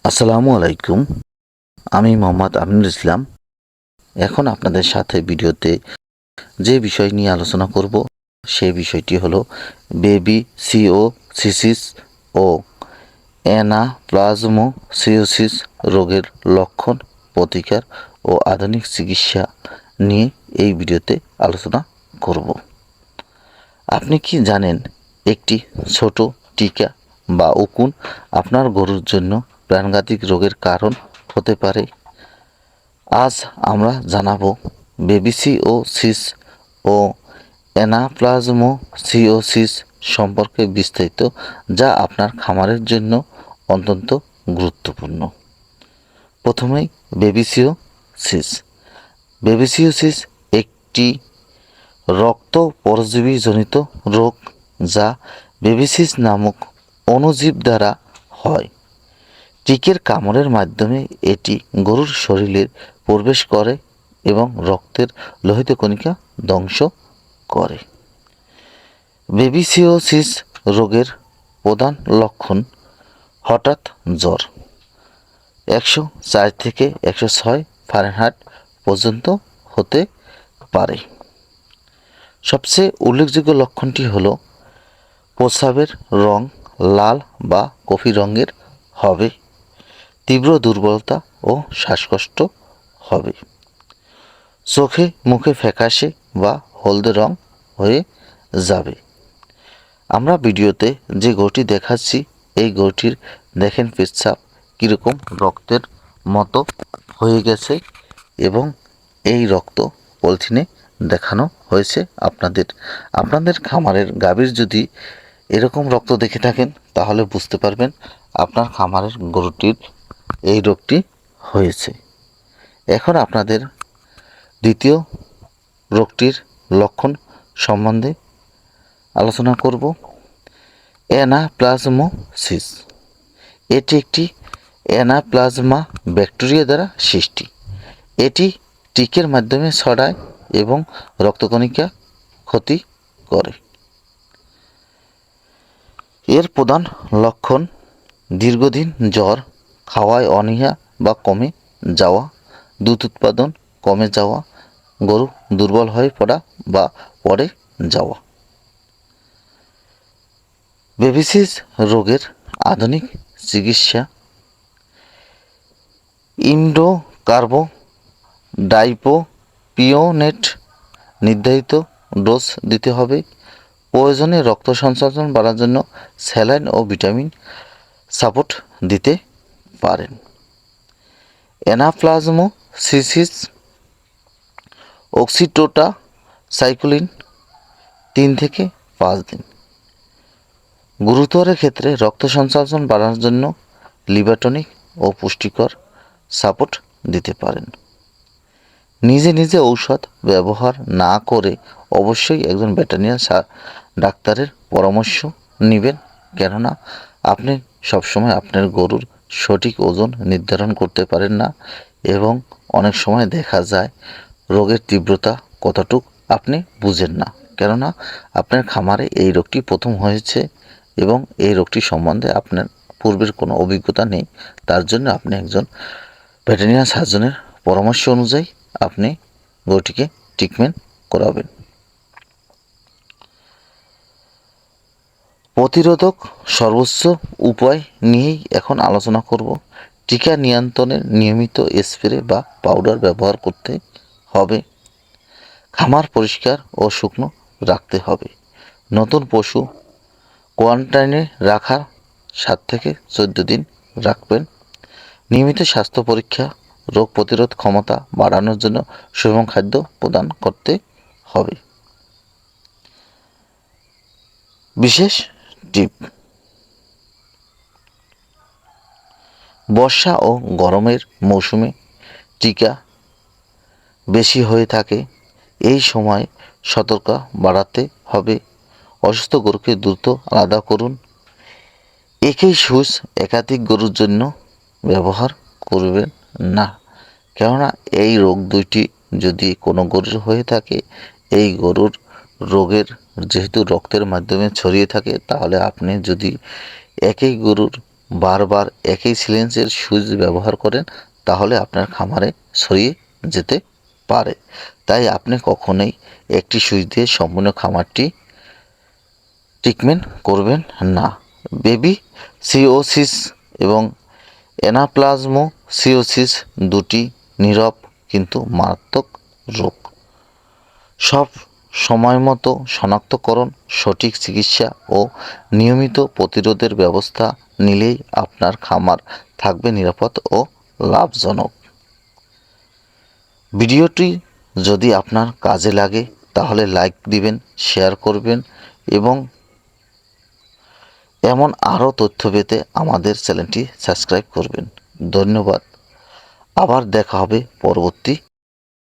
আসসালামু আলাইকুম। আমি মোহাম্মদ আমিনুল ইসলাম। এখন আপনাদের সাথে ভিডিওতে যে বিষয় নিয়ে আলোচনা করব সেই বিষয়টি হলো বেবিসিওসিস ও অ্যানাপ্লাজমোসিওসিস রোগের লক্ষণ, প্রতিকার ও আধুনিক চিকিৎসা নিয়ে এই ভিডিওতে আলোচনা করব। আপনি কি জানেন একটি ছোট টিকা বা উকুন আপনার গরুর জন্য প্রাণঘাতী রোগের কারণ হতে পারে? আজ আমরা জানাবো বেবিসিওসিস ও অ্যানাপ্লাজমোসিওসিস সম্পর্কে বিস্তারিত, যা আপনার খামারের জন্য অত্যন্ত গুরুত্বপূর্ণ। প্রথমেই বেবিসিওসিস। বেবিসিওসিস একটি রক্ত পরজীবীজনিত রোগ যা বেবিসিস নামক অণুজীব দ্বারা হয়। টিকের কামড়ের মাধ্যমে এটি গরুর শরীরে প্রবেশ করে এবং রক্তের লোহিত কণিকা ধ্বংস করে। বেবিসিওসিস রোগের প্রধান লক্ষণ: হঠাৎ জ্বর 104 থেকে 106 ফারেনহাইট পর্যন্ত হতে পারে। সবচেয়ে উল্লেখযোগ্য লক্ষণটি হলো প্রস্রাবের রং লাল বা কফি রঙের হবে, তীব্র দুর্বলতা ও শ্বাসকষ্ট হবে, চোখে মুখে ফ্যাকাশে বা হলদে রং হয়ে যাবে। আমরা ভিডিওতে যে গরুটি দেখাচ্ছি, এই গরুটির দেখেন পেচ্ছাপ কীরকম রক্তের মতো হয়ে গেছে এবং এই রক্ত পলিথিনে দেখানো হয়েছে। আপনাদের খামারের গাভীর যদি এরকম রক্ত দেখে থাকেন তাহলে বুঝতে পারবেন আপনার খামারের গরুটির এই রোগটি হয়েছে। এখন আপনাদের দ্বিতীয় রোগটির লক্ষণ সম্বন্ধে আলোচনা করব। অ্যানাপ্লাজমোসিস। এটি একটি অ্যানাপ্লাজমা ব্যাকটেরিয়া দ্বারা সৃষ্টি। এটি টিকের মাধ্যমে ছড়ায় এবং রক্তকণিকা ক্ষতি করে। এর প্রধান লক্ষণ: দীর্ঘদিন জ্বর, খাওয়ায় অনীহা বা কমে যাওয়া, দুধ উৎপাদন কমে যাওয়া, গরু দুর্বল হয়ে পড়া বা পড়ে যাওয়া। বেবিসিস রোগের আধুনিক চিকিৎসা: ইমিডাক্লোপ্রিডনেট নির্ধারিত ডোজ দিতে হবে। প্রয়োজনে রক্ত সঞ্চালন বাড়ানোর জন্য স্যালাইন ও ভিটামিন সাপোর্ট দিতে পারেন। অ্যানাপ্লাজমোসিস: অক্সিটোসাইক্লিন 3 থেকে 5 দিন। গুরুতর ক্ষেত্রে রক্ত সঞ্চালন বাড়ানোর জন্য লিভার-টনিক ও পুষ্টিকর সাপোর্ট দিতে পারেন। নিজে নিজে ঔষধ ব্যবহার না করে অবশ্যই একজন ভেটেরিনারি ডাক্তারের পরামর্শ নেবেন, কেননা আপনি সবসময় আপনার গরুর সঠিক ওজন নির্ধারণ করতে পারেন না এবং অনেক সময় দেখা যায় রোগের তীব্রতা কতটুকু আপনি বুঝেন না, কেননা আপনার খামারে এই রোগটি প্রথম হয়েছে এবং এই রোগটি সম্বন্ধে আপনার পূর্বের কোনো অভিজ্ঞতা নেই। তার জন্য আপনি একজন ভেটেরিনারি সার্জনের পরামর্শ অনুযায়ী আপনি গরুটিকে ট্রিটমেন্ট করাবেন। প্রতিরোধক সর্বোচ্চ উপায় নিয়েই এখন আলোচনা করব। টিকা নিয়ন্ত্রণের নিয়মিত স্প্রে বা পাউডার ব্যবহার করতে হবে। খামার পরিষ্কার ও শুকনো রাখতে হবে। নতুন পশু কোয়ারেন্টাইনে রাখার 7 থেকে 14 দিন রাখবেন। নিয়মিত স্বাস্থ্য পরীক্ষা, রোগ প্রতিরোধ ক্ষমতা বাড়ানোর জন্য সুষম খাদ্য প্রদান করতে হবে। বিশেষ টিপ: বর্ষা ও গরমের মৌসুমে টিকা বেশি হয়ে থাকে। এই সময় সতর্কতা বাড়াতে হবে। অসুস্থ গরুকে দ্রুত আলাদা করুন। একই সুচ একাধিক গরুর জন্য ব্যবহার করবেন না, কেননা এই রোগ দুইটি যদি কোনো গরুর হয়ে থাকে, এই গরুর রোগের যেহেতু রক্তের মাধ্যমে ছড়িয়ে থাকে, তাহলে আপনি যদি একই গরুর বারবার একই সিরিঞ্জের সুইচ ব্যবহার করেন তাহলে আপনার খামারে ছড়িয়ে যেতে পারে। তাই আপনি কখনোই একটি সুইচ দিয়ে সম্পূর্ণ খামারটি ট্রিটমেন্ট করবেন না। বেবি সিওসিস এবং অ্যানাপ্লাজমোসিওসিস দুটি নীরব কিন্তু মারাত্মক রোগ। সব সময়মতো শনাক্তকরণ, সঠিক চিকিৎসা ও নিয়মিত প্রতিরোধের ব্যবস্থা নিলেই আপনার খামার থাকবে নিরাপদ ও লাভজনক। ভিডিওটি যদি আপনার কাজে লাগে তাহলে লাইক দিবেন, শেয়ার করবেন এবং এমন আরও তথ্য পেতে আমাদের চ্যানেলটি সাবস্ক্রাইব করবেন। ধন্যবাদ। আবার দেখা হবে পরবর্তী